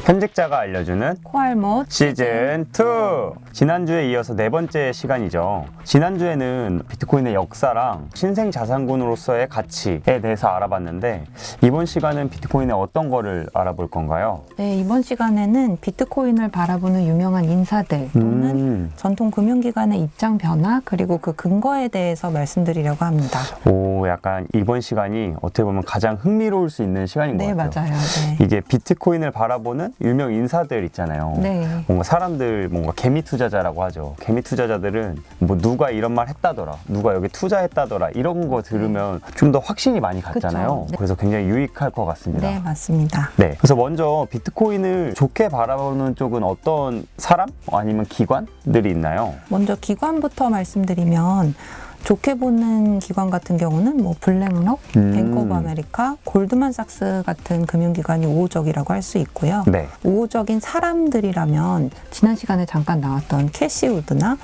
현직자가 알려주는 코알못 시즌2! 지난주에 이어서 네 번째 시간이죠. 지난주에는 비트코인의 역사랑 신생 자산군으로서의 가치에 대해서 알아봤는데 이번 시간은 비트코인의 어떤 거를 알아볼 건가요? 네, 이번 시간에는 비트코인을 바라보는 유명한 인사들 또는 전통 금융기관의 입장 변화 그리고 그 근거에 대해서 말씀드리려고 합니다. 오, 약간 이번 시간이 어떻게 보면 가장 흥미로울 수 있는 시간인 것 네, 같아요. 맞아요. 네. 이게 비트코인을 바라보는 유명 인사들 있잖아요. 네. 뭔가 사람들 뭔가 개미 투자자라고 하죠. 개미 투자자들은 뭐 누가 이런 말 했다더라, 누가 여기 투자했다더라 이런 거 들으면 좀 더 확신이 많이 갔잖아요. 그쵸. 네. 그래서 굉장히 유익할 것 같습니다. 네, 맞습니다. 네. 그래서 먼저 비트코인을 좋게 바라보는 쪽은 어떤 사람 아니면 기관들이 있나요? 먼저 기관부터 말씀드리면 좋게 보는 기관 같은 경우는 뭐 블랙록, 뱅크 오브 아메리카, 골드만삭스 같은 금융기관이 우호적이라고 할 수 있고요. 네. 우호적인 사람들이라면 지난 시간에 잠깐 나왔던 캐시 우드나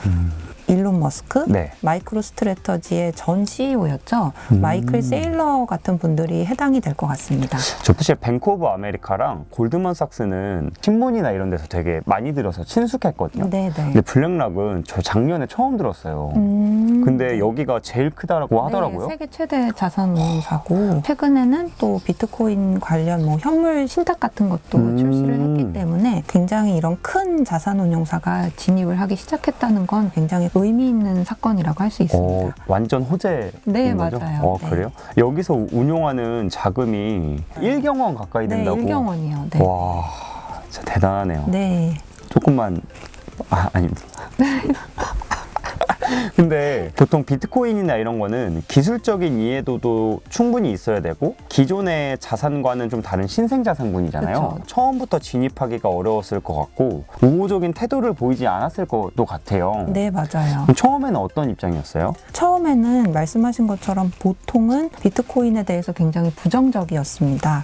일론 머스크, 네. 마이크로 스트래터지의 전 CEO였죠. 마이클 세일러 같은 분들이 해당이 될 것 같습니다. 저 사실 뱅크 오브 아메리카랑 골드만삭스는 신문이나 이런 데서 되게 많이 들어서 친숙했거든요. 네네. 근데 블랙락은 저 작년에 처음 들었어요. 근데 여기가 제일 크다고 하더라고요. 네, 세계 최대 자산운용사고 최근에는 또 비트코인 관련 뭐 현물 신탁 같은 것도 출시를 했기 때문에 굉장히 이런 큰 자산운용사가 진입을 하기 시작했다는 건 굉장히 의미 있는 사건이라고 할 수 있습니다. 완전 호재인 네, 거죠? 맞아요. 네. 그래요? 여기서 운용하는 자금이 1경 원 가까이 네, 된다고? 1경 원이요. 네. 와, 진짜 대단하네요. 네. 조금만 아닙니다. 근데 보통 비트코인이나 이런 거는 기술적인 이해도도 충분히 있어야 되고 기존의 자산과는 좀 다른 신생 자산군이잖아요. 그쵸. 처음부터 진입하기가 어려웠을 것 같고 우호적인 태도를 보이지 않았을 것도 같아요. 네, 맞아요. 그럼 처음에는 어떤 입장이었어요? 처음에는 말씀하신 것처럼 보통은 비트코인에 대해서 굉장히 부정적이었습니다.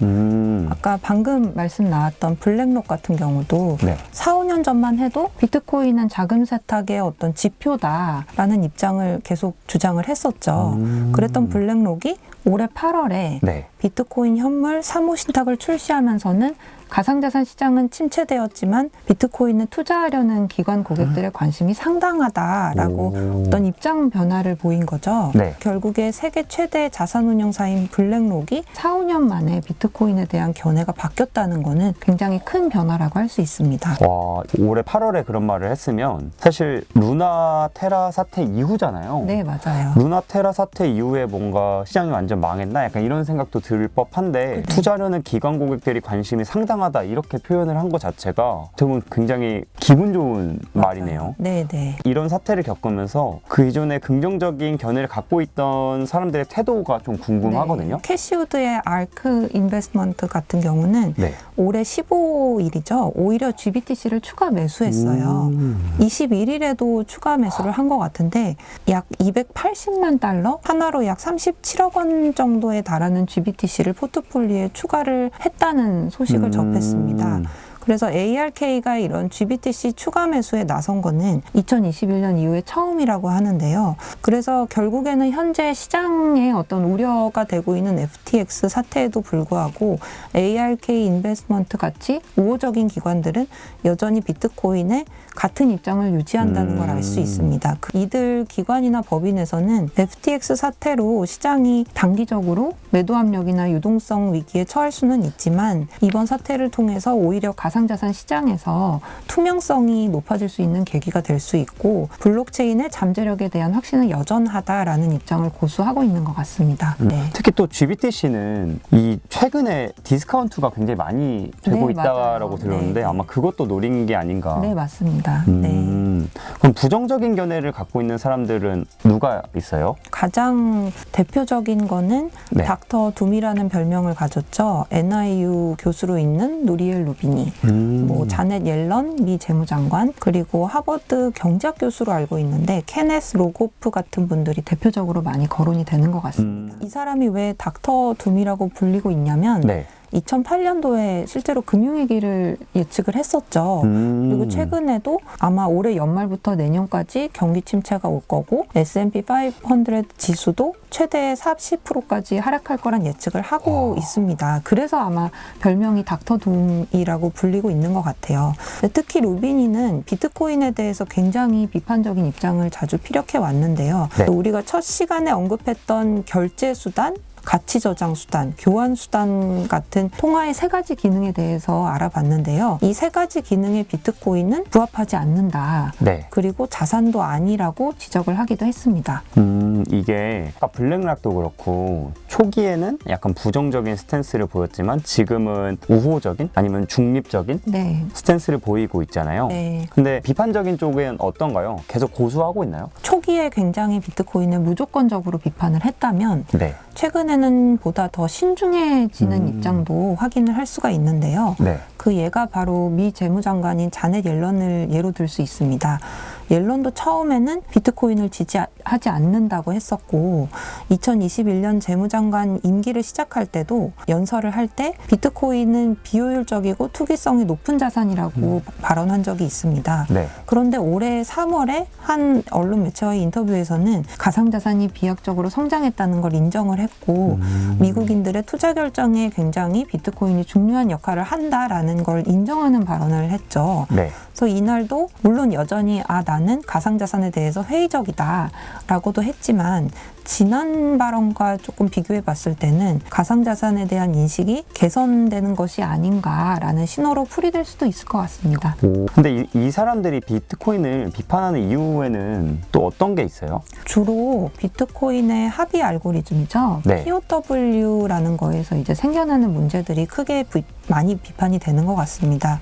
아까 방금 말씀 나왔던 블랙록 같은 경우도 네. 4, 5년 전만 해도 비트코인은 자금 세탁의 어떤 지표다라는 입장을 계속 주장을 했었죠. 그랬던 블랙록이 올해 8월에 네. 비트코인 현물 사모 신탁을 출시하면서는 가상자산 시장은 침체되었지만 비트코인에 투자하려는 기관 고객들의 관심이 상당하다라고 어떤 입장 변화를 보인 거죠. 네. 결국에 세계 최대 자산운용사인 블랙록이 4, 5년 만에 비트코인에 대한 견해가 바뀌었다는 거는 굉장히 큰 변화라고 할 수 있습니다. 와, 올해 8월에 그런 말을 했으면 사실 루나 테라 사태 이후잖아요. 네, 맞아요. 루나 테라 사태 이후에 뭔가 시장이 완전 망했나? 약간 이런 생각도 들 법한데 투자하려는 기관 고객들이 관심이 상당하다 이렇게 표현을 한 것 자체가 저는 굉장히 기분 좋은 말이네요. 네, 네. 이런 사태를 겪으면서 그 이전에 긍정적인 견해를 갖고 있던 사람들의 태도가 좀 궁금하거든요. 네. 캐시우드의 아크 인베스트먼트 같은 경우는 네. 올해 15일이죠. 오히려 GBTC를 추가 매수했어요. 21일에도 추가 매수를 한 것 같은데 약 280만 달러, 하나로 약 37억 원 정도에 달하는 GBTC를 포트폴리오에 추가를 했다는 소식을 접했습니다. 그래서 ARK가 이런 GBTC 추가 매수에 나선 거는 2021년 이후에 처음이라고 하는데요. 그래서 결국에는 현재 시장에 어떤 우려가 되고 있는 FTX 사태에도 불구하고 ARK 인베스트먼트 같이 우호적인 기관들은 여전히 비트코인에 같은 입장을 유지한다는 걸 알 수 있습니다. 이들 기관이나 법인에서는 FTX 사태로 시장이 단기적으로 매도 압력이나 유동성 위기에 처할 수는 있지만 이번 사태를 통해서 오히려 가상자산 시장에서 투명성이 높아질 수 있는 계기가 될 수 있고 블록체인의 잠재력에 대한 확신은 여전하다라는 입장을 고수하고 있는 것 같습니다. 네. 특히 또 GBTC는 이 최근에 디스카운트가 굉장히 많이 되고 네, 있다라고 맞아요. 들었는데 네. 아마 그것도 노린 게 아닌가. 네, 맞습니다. 네. 그럼 부정적인 견해를 갖고 있는 사람들은 누가 있어요? 가장 대표적인 거는 네. 닥터 둠이라는 별명을 가졌죠. NIU 교수로 있는 누리엘 루비니, 뭐 자넷 옐런 미 재무장관, 그리고 하버드 경제학 교수로 알고 있는데 케네스 로고프 같은 분들이 대표적으로 많이 거론이 되는 것 같습니다. 이 사람이 왜 닥터 둠이라고 불리고 있냐면 네. 2008년도에 실제로 금융위기를 예측을 했었죠. 그리고 최근에도 아마 올해 연말부터 내년까지 경기 침체가 올 거고 S&P 500 지수도 최대 40%까지 하락할 거란 예측을 하고 있습니다. 그래서 아마 별명이 닥터 둠이라고 불리고 있는 것 같아요. 특히 루비니는 비트코인에 대해서 굉장히 비판적인 입장을 자주 피력해 왔는데요. 네. 우리가 첫 시간에 언급했던 결제 수단, 가치 저장 수단, 교환 수단 같은 통화의 세 가지 기능에 대해서 알아봤는데요. 이 세 가지 기능의 비트코인은 부합하지 않는다. 네. 그리고 자산도 아니라고 지적을 하기도 했습니다. 이게 아까 블랙락도 그렇고 초기에는 약간 부정적인 스탠스를 보였지만 지금은 우호적인 아니면 중립적인 네. 스탠스를 보이고 있잖아요. 네. 근데 비판적인 쪽은 어떤가요? 계속 고수하고 있나요? 초기에 굉장히 비트코인을 무조건적으로 비판을 했다면 네. 최근에는 보다 더 신중해지는 입장도 확인을 할 수가 있는데요. 네. 그 예가 바로 미 재무장관인 자넷 옐런을 예로 들 수 있습니다. 옐런도 처음에는 비트코인을 지지하지 않는다고 했었고 2021년 재무장관 임기를 시작할 때도 연설을 할 때 비트코인은 비효율적이고 투기성이 높은 자산이라고 발언한 적이 있습니다. 네. 그런데 올해 3월에 한 언론 매체와의 인터뷰에서는 가상자산이 비약적으로 성장했다는 걸 인정을 했고 미국인들의 투자 결정에 굉장히 비트코인이 중요한 역할을 한다라는 걸 인정하는 발언을 했죠. 네. 그래서 이날도 물론 여전히 나는 가상자산에 대해서 회의적이다 라고도 했지만 지난 발언과 조금 비교해 봤을 때는 가상자산에 대한 인식이 개선되는 것이 아닌가라는 신호로 풀이될 수도 있을 것 같습니다. 근데 이 사람들이 비트코인을 비판하는 이유에는 또 어떤 게 있어요? 주로 비트코인의 합의 알고리즘이죠. 네. POW라는 거에서 이제 생겨나는 문제들이 크게 많이 비판이 되는 것 같습니다.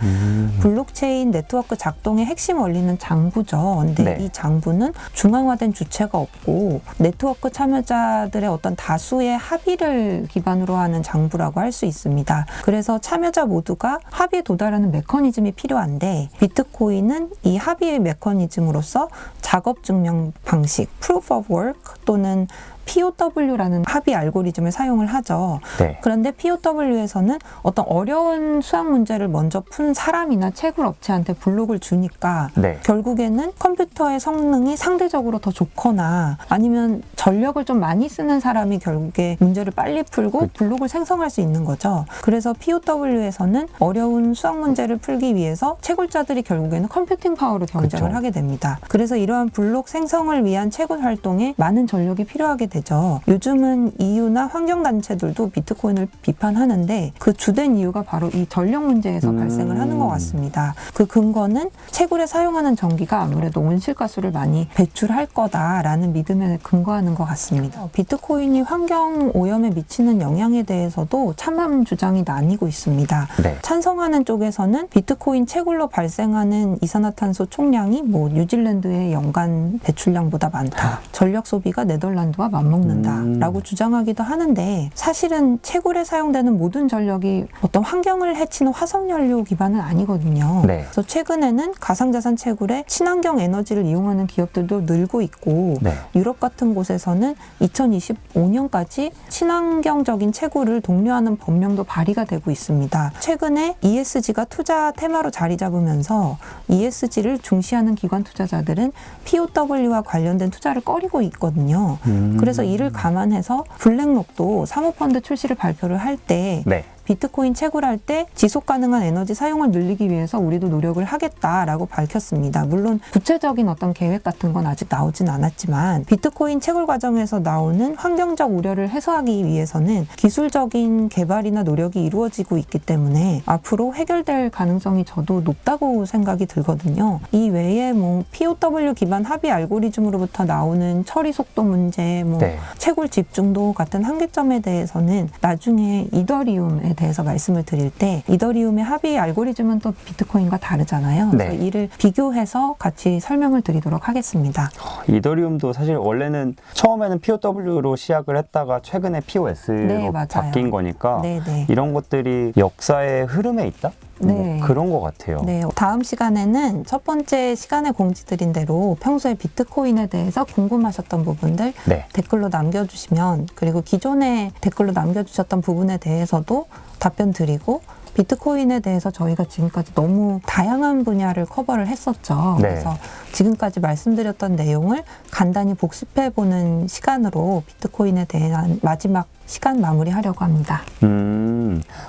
블록체인 네트워크 작동의 핵심 원리는 장부죠. 근데 네. 이 장부는 중앙화된 주체가 없고 네트워크 참여자들의 어떤 다수의 합의를 기반으로 하는 장부라고 할 수 있습니다. 그래서 참여자 모두가 합의에 도달하는 메커니즘이 필요한데 비트코인은 이 합의의 메커니즘으로서 작업 증명 방식, proof of work 또는 POW라는 합의 알고리즘을 사용을 하죠. 네. 그런데 POW에서는 어떤 어려운 수학 문제를 먼저 푼 사람이나 채굴 업체한테 블록을 주니까 네. 결국에는 컴퓨터의 성능이 상대적으로 더 좋거나 아니면 전력을 좀 많이 쓰는 사람이 결국에 문제를 빨리 풀고 블록을 생성할 수 있는 거죠. 그래서 POW에서는 어려운 수학 문제를 풀기 위해서 채굴자들이 결국에는 컴퓨팅 파워로 경쟁을 그쵸. 하게 됩니다. 그래서 이러한 블록 생성을 위한 채굴 활동에 많은 전력이 필요하게 되죠. 요즘은 EU나 환경단체들도 비트코인을 비판하는데 그 주된 이유가 바로 이 전력 문제에서 발생을 하는 것 같습니다. 그 근거는 채굴에 사용하는 전기가 아무래도 온실가스를 많이 배출할 거다라는 믿음에 근거하는 것 같습니다. 비트코인이 환경 오염에 미치는 영향에 대해서도 찬반 주장이 나뉘고 있습니다. 네. 찬성하는 쪽에서는 비트코인 채굴로 발생하는 이산화탄소 총량이 뉴질랜드의 연간 배출량보다 많다. 전력 소비가 네덜란드와 맞먹는다라고 주장하기도 하는데 사실은 채굴에 사용되는 모든 전력이 어떤 환경을 해치는 화석연료 기반은 아니거든요. 네. 그래서 최근에는 가상자산 채굴에 친환경 에너지를 이용하는 기업들도 늘고 있고 네. 유럽 같은 곳에서는 2025년까지 친환경적인 채굴을 독려하는 법령도 발의가 되고 있습니다. 최근에 ESG가 투자 테마로 자리 잡으면서 ESG를 중시하는 기관 투자자들은 POW와 관련된 투자를 꺼리고 있거든요. 그래서 이를 감안해서 블랙록도 사모펀드 출시를 발표를 할 때 네. 비트코인 채굴할 때 지속 가능한 에너지 사용을 늘리기 위해서 우리도 노력을 하겠다라고 밝혔습니다. 물론 구체적인 어떤 계획 같은 건 아직 나오진 않았지만 비트코인 채굴 과정에서 나오는 환경적 우려를 해소하기 위해서는 기술적인 개발이나 노력이 이루어지고 있기 때문에 앞으로 해결될 가능성이 저도 높다고 생각이 들거든요. 이 외에 POW 기반 합의 알고리즘으로부터 나오는 처리 속도 문제, 네. 채굴 집중도 같은 한계점에 대해서는 나중에 이더리움에 대해서 말씀을 드릴 때 이더리움의 합의 알고리즘은 또 비트코인과 다르잖아요. 네. 그래서 이를 비교해서 같이 설명을 드리도록 하겠습니다. 이더리움도 사실 원래는 처음에는 POW로 시작을 했다가 최근에 POS로 네, 맞아요. 바뀐 거니까 네네. 이런 것들이 역사의 흐름에 있다? 네. 뭐 그런 것 같아요. 네, 다음 시간에는 첫 번째 시간에 공지드린 대로 평소에 비트코인에 대해서 궁금하셨던 부분들 네. 댓글로 남겨주시면, 그리고 기존에 댓글로 남겨주셨던 부분에 대해서도 답변 드리고, 비트코인에 대해서 저희가 지금까지 너무 다양한 분야를 커버를 했었죠. 네. 그래서 지금까지 말씀드렸던 내용을 간단히 복습해보는 시간으로 비트코인에 대한 마지막 시간 마무리하려고 합니다.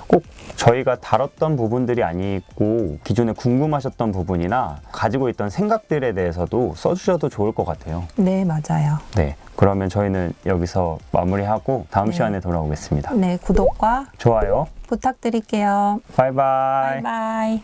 꼭 저희가 다뤘던 부분들이 아니고 기존에 궁금하셨던 부분이나 가지고 있던 생각들에 대해서도 써주셔도 좋을 것 같아요. 네, 맞아요. 네. 그러면 저희는 여기서 마무리하고 다음 네. 시간에 돌아오겠습니다. 네, 구독과 좋아요. 부탁드릴게요. 바이바이. 바이바이.